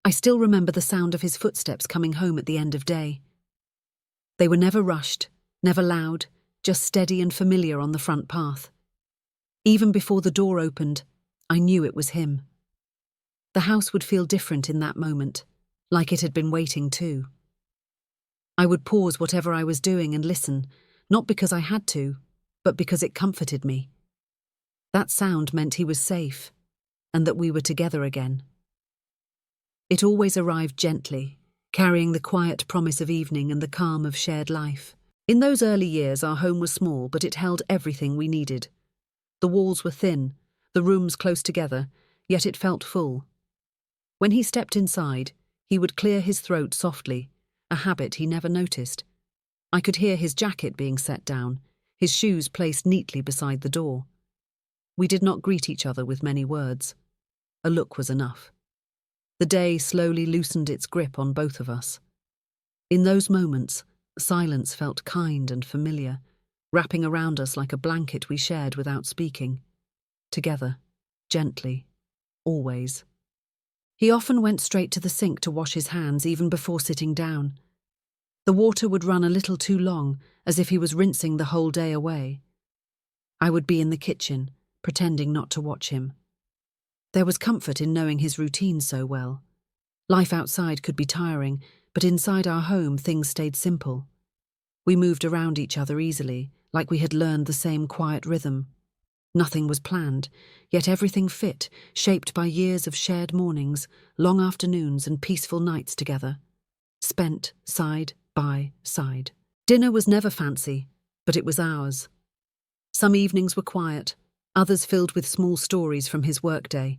I still remember the sound of his footsteps coming home at the end of day. They were never rushed, never loud, just steady and familiar on the front path. Even before the door opened, I knew it was him. The house would feel different in that moment, like it had been waiting too. I would pause whatever I was doing and listen, not because I had to, but because it comforted me. That sound meant he was safe, and that we were together again. It always arrived gently, carrying the quiet promise of evening and the calm of shared life. In those early years, our home was small, but it held everything we needed. The walls were thin, the rooms close together, yet it felt full. When he stepped inside, he would clear his throat softly, a habit he never noticed. I could hear his jacket being set down, his shoes placed neatly beside the door. We did not greet each other with many words. A look was enough. The day slowly loosened its grip on both of us. In those moments, silence felt kind and familiar, wrapping around us like a blanket we shared without speaking. Together, gently, always. He often went straight to the sink to wash his hands even before sitting down. The water would run a little too long, as if he was rinsing the whole day away. I would be in the kitchen, pretending not to watch him. There was comfort in knowing his routine so well. Life outside could be tiring, but inside our home things stayed simple. We moved around each other easily, like we had learned the same quiet rhythm. Nothing was planned, yet everything fit, shaped by years of shared mornings, long afternoons and peaceful nights together. Spent side by side. Dinner was never fancy, but it was ours. Some evenings were quiet, others filled with small stories from his workday.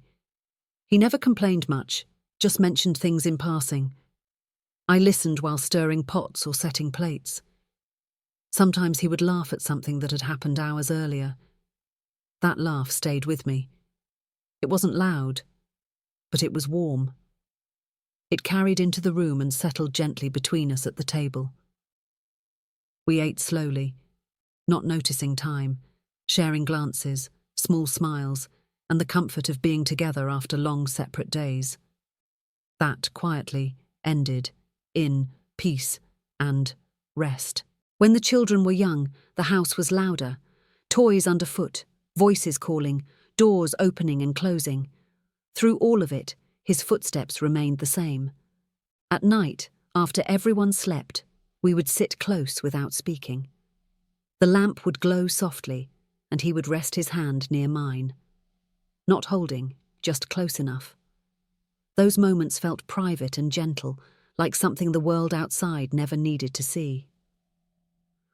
He never complained much, just mentioned things in passing. I listened while stirring pots or setting plates. Sometimes he would laugh at something that had happened hours earlier. That laugh stayed with me. It wasn't loud, but it was warm. It carried into the room and settled gently between us at the table. We ate slowly, not noticing time, sharing glances, small smiles, and the comfort of being together after long separate days. That quietly ended in peace and rest. When the children were young, the house was louder, toys underfoot, voices calling, doors opening and closing. Through all of it, his footsteps remained the same. At night, after everyone slept, we would sit close without speaking. The lamp would glow softly, and he would rest his hand near mine. Not holding, just close enough. Those moments felt private and gentle, like something the world outside never needed to see.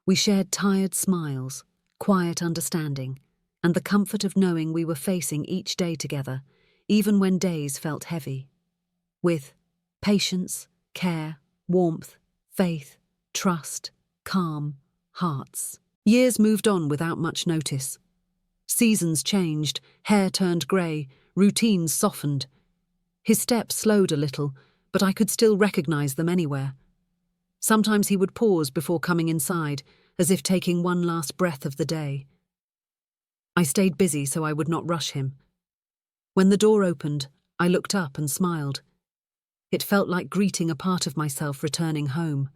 We shared tired smiles, quiet understanding, and the comfort of knowing we were facing each day together, even when days felt heavy. With patience, care, warmth, faith, trust, calm, hearts. Years moved on without much notice. Seasons changed, hair turned grey, routines softened. His steps slowed a little, but I could still recognize them anywhere. Sometimes he would pause before coming inside, as if taking one last breath of the day. I stayed busy so I would not rush him. When the door opened, I looked up and smiled. It felt like greeting a part of myself returning home.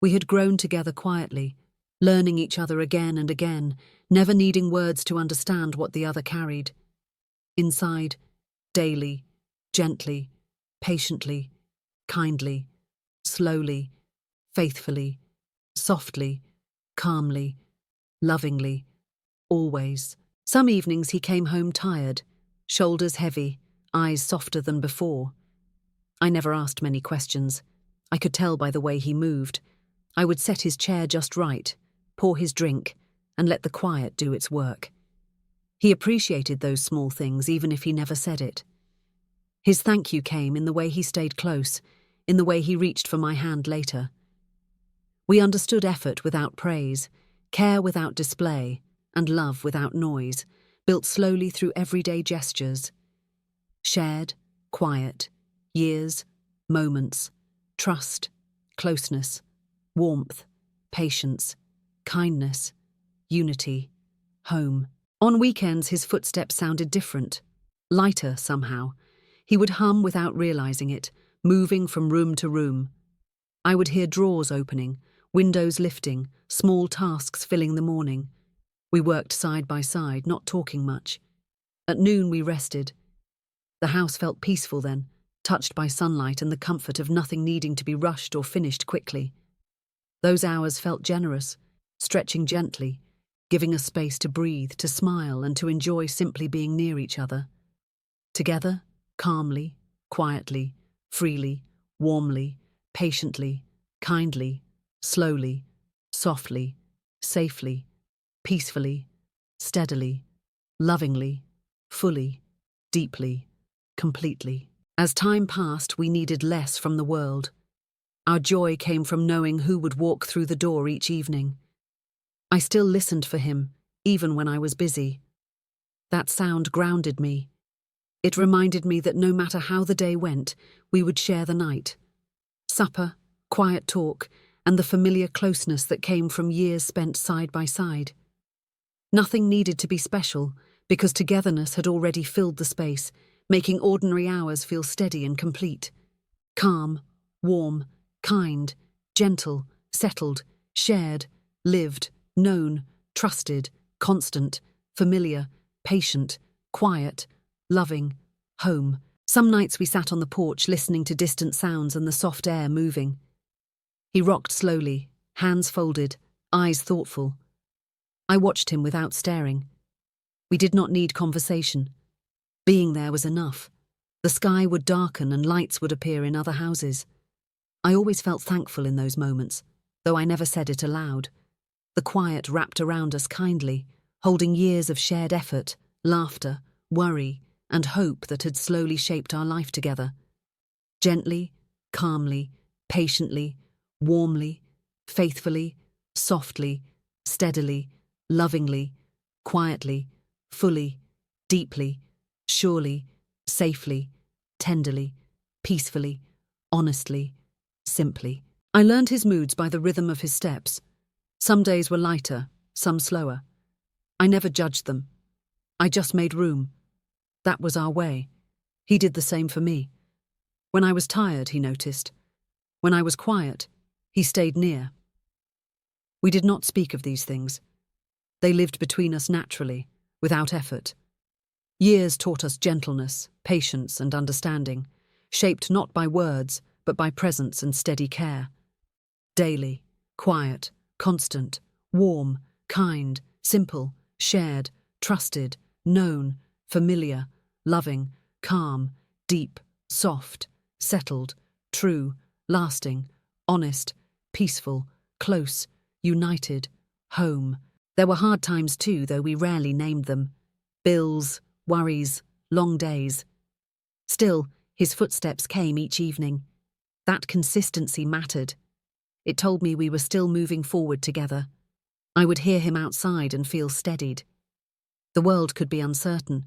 We had grown together quietly, learning each other again and again, never needing words to understand what the other carried. Inside, daily, gently, patiently, kindly, slowly, faithfully, softly, calmly, lovingly, always. Some evenings he came home tired, shoulders heavy, eyes softer than before. I never asked many questions. I could tell by the way he moved. I would set his chair just right, pour his drink, and let the quiet do its work. He appreciated those small things even if he never said it. His thank you came in the way he stayed close, in the way he reached for my hand later. We understood effort without praise, care without display, and love without noise, built slowly through everyday gestures. Shared, quiet, years, moments, trust, closeness, warmth, patience, kindness, unity, home. On weekends his footsteps sounded different, lighter somehow. He would hum without realizing it, moving from room to room. I would hear drawers opening, windows lifting, small tasks filling the morning. We worked side by side, not talking much. At noon we rested. The house felt peaceful then, touched by sunlight and the comfort of nothing needing to be rushed or finished quickly. Those hours felt generous, stretching gently, giving us space to breathe, to smile, and to enjoy simply being near each other. Together, calmly, quietly, freely, warmly, patiently, kindly, slowly, softly, safely, peacefully, steadily, lovingly, fully, deeply, completely. As time passed, we needed less from the world. Our joy came from knowing who would walk through the door each evening. I still listened for him, even when I was busy. That sound grounded me. It reminded me that no matter how the day went, we would share the night. Supper, quiet talk, and the familiar closeness that came from years spent side by side. Nothing needed to be special, because togetherness had already filled the space, making ordinary hours feel steady and complete. Calm, warm, kind, gentle, settled, shared, lived, known, trusted, constant, familiar, patient, quiet, loving, home. Some nights we sat on the porch listening to distant sounds and the soft air moving. He rocked slowly, hands folded, eyes thoughtful. I watched him without staring. We did not need conversation. Being there was enough. The sky would darken and lights would appear in other houses. I always felt thankful in those moments, though I never said it aloud. The quiet wrapped around us kindly, holding years of shared effort, laughter, worry, and hope that had slowly shaped our life together. Gently, calmly, patiently, warmly, faithfully, softly, steadily, lovingly, quietly, fully, deeply, surely, safely, tenderly, peacefully, honestly, simply. I learned his moods by the rhythm of his steps. Some days were lighter, some slower. I never judged them. I just made room. That was our way. He did the same for me. When I was tired, he noticed. When I was quiet, he stayed near. We did not speak of these things. They lived between us naturally, without effort. Years taught us gentleness, patience, and understanding, shaped not by words, but by presence and steady care. Daily, quiet, constant, warm, kind, simple, shared, trusted, known, familiar, loving, calm, deep, soft, settled, true, lasting, honest, peaceful, close, united, home. There were hard times too, though we rarely named them. Bills, worries, long days. Still, his footsteps came each evening. That consistency mattered. It told me we were still moving forward together. I would hear him outside and feel steadied. The world could be uncertain,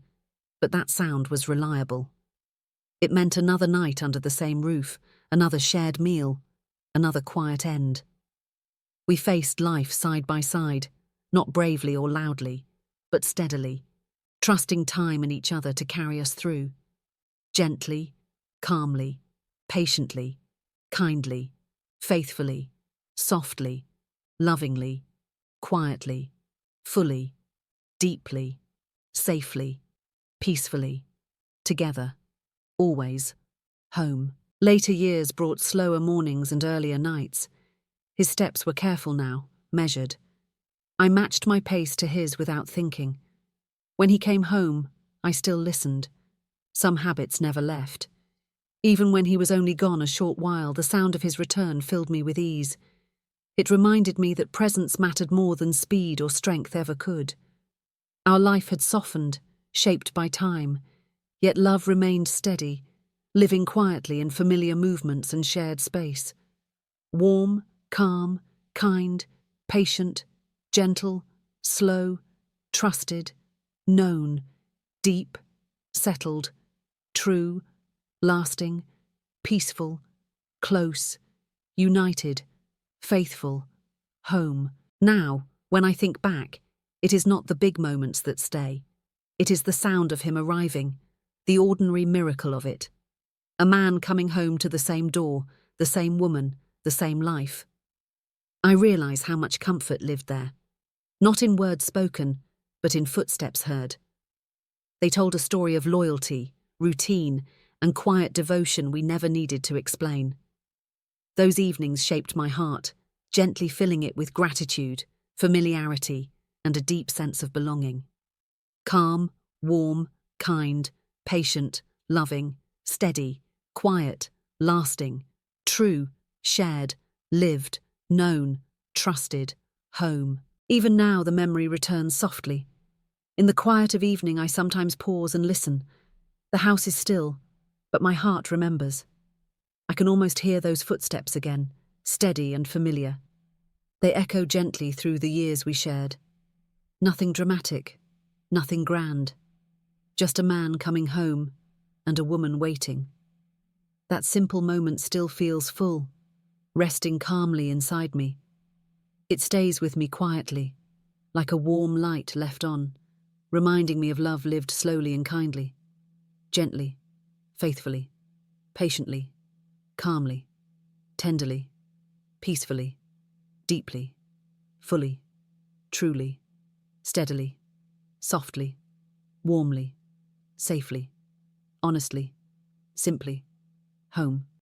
but that sound was reliable. It meant another night under the same roof, another shared meal, another quiet end. We faced life side by side, not bravely or loudly, but steadily, trusting time and each other to carry us through. Gently, calmly, patiently, kindly, faithfully, softly, lovingly, quietly, fully, deeply, safely, peacefully, together, always, home. Later years brought slower mornings and earlier nights. His steps were careful now, measured. I matched my pace to his without thinking. When he came home, I still listened. Some habits never left. Even when he was only gone a short while, the sound of his return filled me with ease. It reminded me that presence mattered more than speed or strength ever could. Our life had softened, shaped by time, yet love remained steady, living quietly in familiar movements and shared space. Warm, calm, kind, patient, gentle, slow, trusted, known, deep, settled, true, lasting, peaceful, close, united, faithful, home. Now, when I think back, it is not the big moments that stay. It is the sound of him arriving, the ordinary miracle of it. A man coming home to the same door, the same woman, the same life. I realize how much comfort lived there, not in words spoken, but in footsteps heard. They told a story of loyalty, routine, and quiet devotion we never needed to explain. Those evenings shaped my heart, gently filling it with gratitude, familiarity, and a deep sense of belonging. Calm, warm, kind, patient, loving, steady, quiet, lasting, true, shared, lived, known, trusted, home. Even now the memory returns softly. In the quiet of evening I sometimes pause and listen. The house is still, but my heart remembers. I can almost hear those footsteps again, steady and familiar. They echo gently through the years we shared. Nothing dramatic, nothing grand. Just a man coming home and a woman waiting. That simple moment still feels full, resting calmly inside me. It stays with me quietly, like a warm light left on, reminding me of love lived slowly and kindly, gently, faithfully, patiently, calmly, tenderly, peacefully, deeply, fully, truly, steadily, softly, warmly, safely, honestly, simply, home.